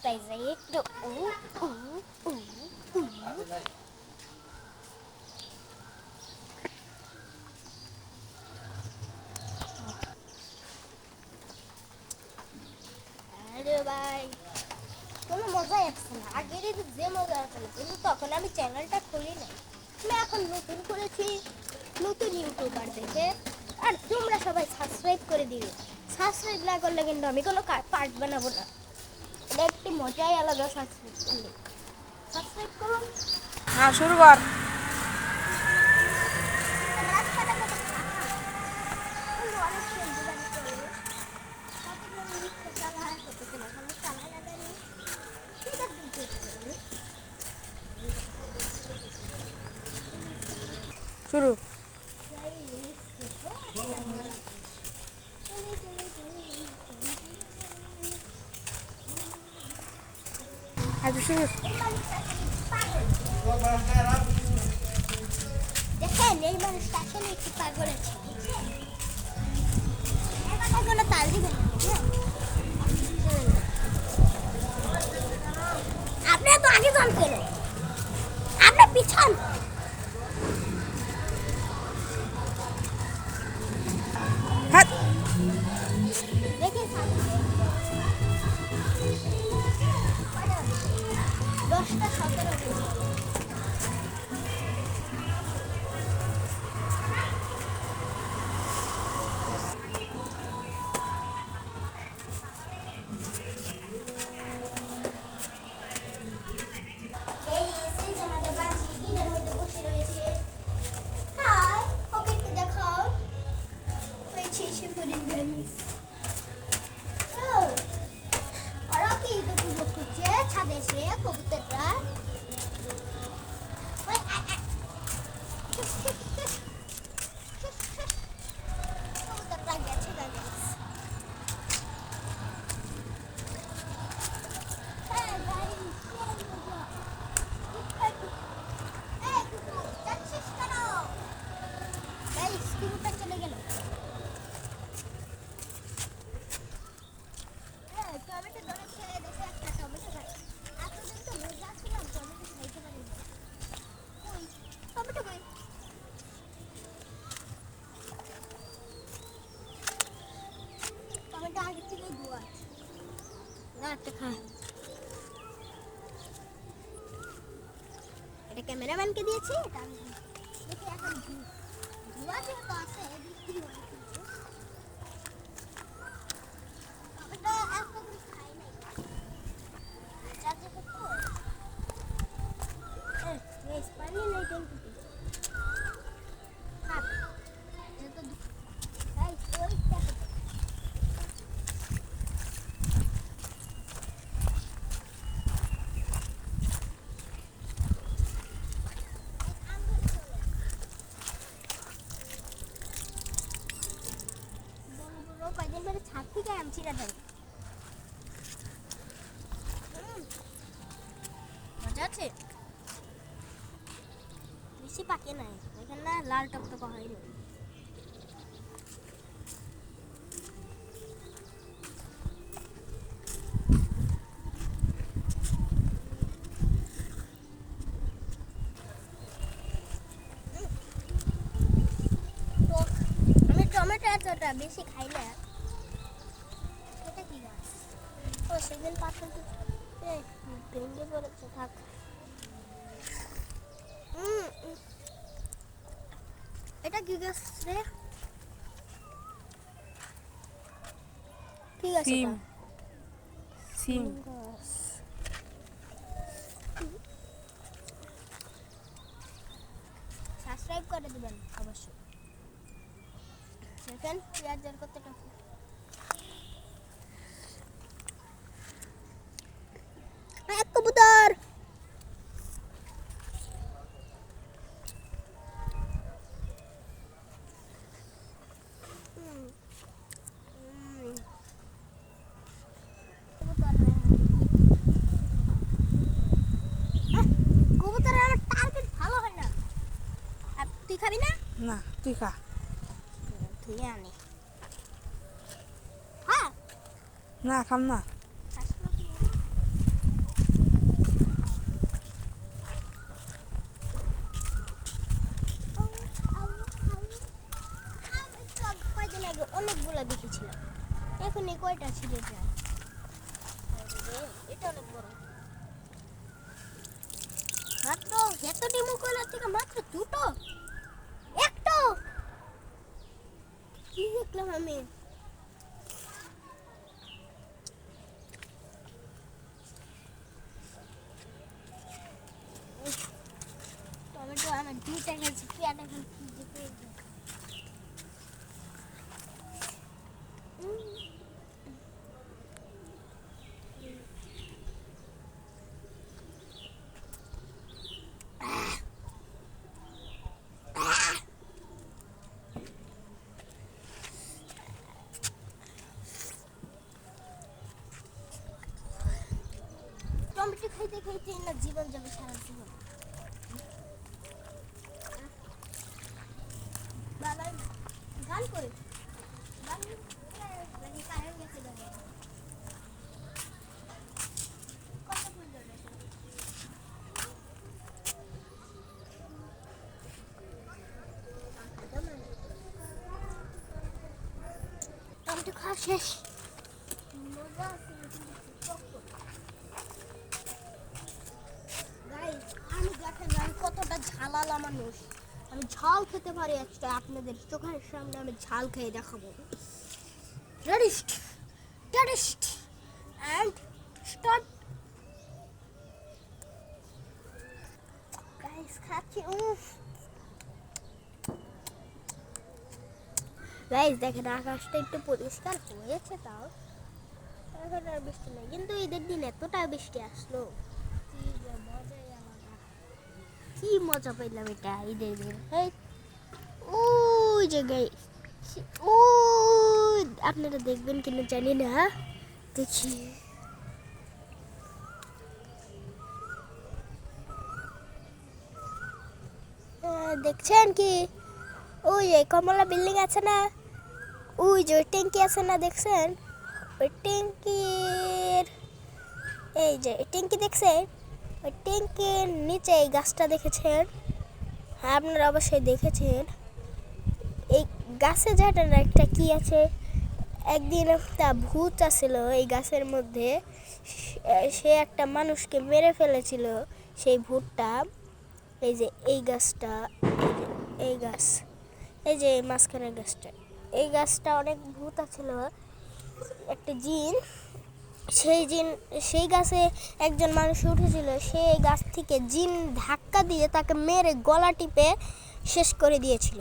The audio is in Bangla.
রাস্তায় যাই একটু আরে ভাই কোনো মজাই আসছে না। আগের যে মজা আসলে, কিন্তু তখন আমি চ্যানেলটা খুলি নাই। আমি এখন নতুন করেছি, নতুন ইউটিউবার দেখে। আর তোমরা সবাই সাবস্ক্রাইব করে দিবে। সাবস্ক্রাইব না করলে কিন্তু আমি কোনো পার্ট বানাবো না। এটা একটি মজাই আলাদা। সাবস্ক্রাইব করলে সাবস্ক্রাইব করুন। হ্যাঁ, শুরু কর। শুরু। আচ্ছা, শুরু। দেখেন এই মানুষটা আসলে একটু পাগল আছে। কোনো তাল দিবেন আপনি তো আগে যান কেন? আপনি পিছন। হাত। দেখে 10টা 17 ছাদে সে কবুতরটা কবুতরটা গেছে চলে গেল। টমেটো ধরেছে, দেখে একটা টমেটো খাই। এতদিন তো রোজা ছিলাম, টমেটো খাইতে পারি না। কই টমেটো কই? টমেটো আগে থেকে ধোয়া আছে। না একটা খা। এটা ক্যামেরাম্যানকে দিয়েছি, এটা আমি খাই। দেখি এখন ধোয়া যেহেতু আছে বিক্রি হবে কিন্তু। টমেটো এতদিন খাই নাই। চাচা কত? পানি নেই ট্যাঙ্কিতে। থাক যেহেতু ওইটা কয়দিন ধরে ছাদ থেকে আনছি না ভাই। মজা আছে, বেশি পাকে নাই এখানে, না লাল টকটকা হয়নি। আমি টমেটো এতটা বেশি খাই না। এটা কি গাছ? ও সেদিন পাথর ভেঙে পড়েছে, থাক। এটা কি গাছ রে? ঠিক আছে সিম। সিম। গাছ। সাবস্ক্রাইব করে দিবেন অবশ্যই। দেখেন পেঁয়াজের কতটা এক কবুতর। কবুতরের আমার টার্গেট ভালো হয় না। তুই খাবি না? না, তুই খা। তুই আনি। হ্যাঁ না, খাম না। এখন এই কয়টা ছিঁড়ে যায়। এটা অনেক বড়। মাত্র এত ডিমু কয়লার থেকে মাত্র দুটো, একটা কি দেখলাম আমি। টমেটো আমার দুইটা গেছে, পেঁয়াজ এখন ফ্রিজে পেয়ে যায়। টমেটো খাইতে খাইতে না জীবন যাবে সারা জীবন। বাবা গান করে গান লাগে কারেন্ট গেছে দাদা কত ফুল ধরে টমেটো খাওয়া শেষ। মজা আছে আমি দেখেন আমি কতটা ঝালালা মানুষ। আমি ঝাল খেতে পারি একটা, আপনাদের চোখের সামনে আমি ঝাল খেয়ে দেখাবো। রেডিস্ট টেডিস্ট অ্যান্ড স্টার্ট। গাইস খাচ্ছি। গাইস দেখেন আকাশটা একটু পরিষ্কার হয়েছে, তাও এখন আর বৃষ্টি নেই, কিন্তু ঈদের দিন এতটা বৃষ্টি আসলো কি মজা পাইলাম এটা ঈদের দিন। ওই জায়গায় ও আপনারা দেখবেন কিনা জানি না, দেখি দেখছেন কি ওই যে কমলা বিল্ডিং আছে না, ওই যে ট্যাঙ্কি আছে না, দেখছেন ওই ট্যাঙ্কির, এই যে ট্যাঙ্কি দেখছেন, ওই ট্যাঙ্কির নিচে এই গাছটা দেখেছেন? হ্যাঁ আপনারা অবশ্যই দেখেছেন। এই গাছে যেটা একটা কি আছে, একদিন একটা ভূত আসছিল এই গাছের মধ্যে, সে একটা মানুষকে মেরে ফেলেছিল সেই ভূতটা। এই যে এই গাছটা, এই গাছ, এই যে মাঝখানের গাছটা, এই গাছটা অনেক ভূত আছিল, একটা জিন, সেই গাছে একজন মানুষ উঠেছিল, সেই গাছ থেকে জিন ধাক্কা দিয়ে তাকে মেরে গলা টিপে শেষ করে দিয়েছিল।